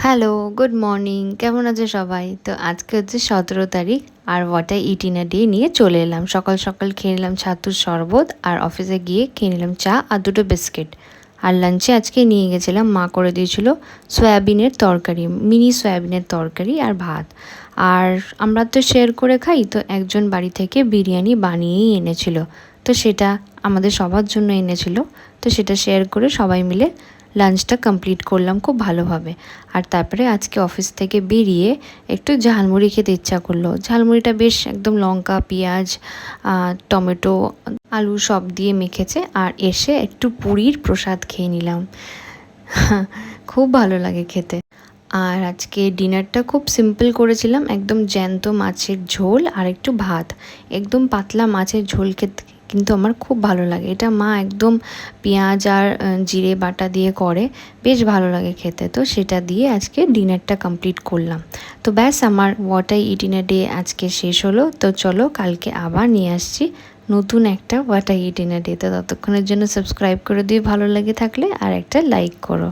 Hello, good morning. কেমন আছে সবাই? তো আজকে হচ্ছে ১৭ তারিখ আর what I eat in a day নিয়ে চলে এলাম। সকাল সকাল খেয়ে নিলাম ছাতুর শরবত আর অফিসে গিয়ে খেয়ে নিলাম চা আর দুটো বিস্কিট। আর লাঞ্চে আজকে নিয়ে গেছিলাম, মা করে দিয়েছিল সয়াবিনের তরকারি, মিনি সয়াবিনের তরকারি আর ভাত। আর আমরা তো শেয়ার করে খাই, তো একজন বাড়ি থেকে বিরিয়ানি বানিয়েই এনেছিল। তো সেটা আমাদের সবার জন্য এনেছিল। তো সেটা শেয়ার করে সবাই মিলে লাঞ্চটা কমপ্লিট করলাম খুব ভালোভাবে। আর তারপরে আজকে অফিস থেকে বেরিয়ে একটু ঝালমুড়ি খেতে ইচ্ছা করলো। ঝালমুড়িটা বেশ একদম লঙ্কা, পেঁয়াজ, টমেটো, আলু সব দিয়ে মেখেছে। আর এসে একটু পুরীর প্রসাদ খেয়ে নিলাম। খুব ভালো লাগে খেতে। আর আজকে ডিনারটা খুব সিম্পল করেছিলাম, একদম জ্যান্ত মাছের ঝোল আর একটু ভাত। একদম পাতলা মাছের ঝোল খেতে কিন্তু আমার খুব ভালো লাগে। এটা মা একদম পেঁয়াজ আর জিরে বাটা দিয়ে করে, বেশ ভালো লাগে খেতে। তো সেটা দিয়ে আজকে ডিনারটা কমপ্লিট করলাম। তো ব্যাস, আমার what I eat in a day আজকে শেষ হলো। তো চলো কালকে আবার নিয়ে আসছি নতুন একটা what I eat in a day. তো ততক্ষণের জন্য সাবস্ক্রাইব করে দিয়ে ভালো লাগে থাকলে আর একটা লাইক করো।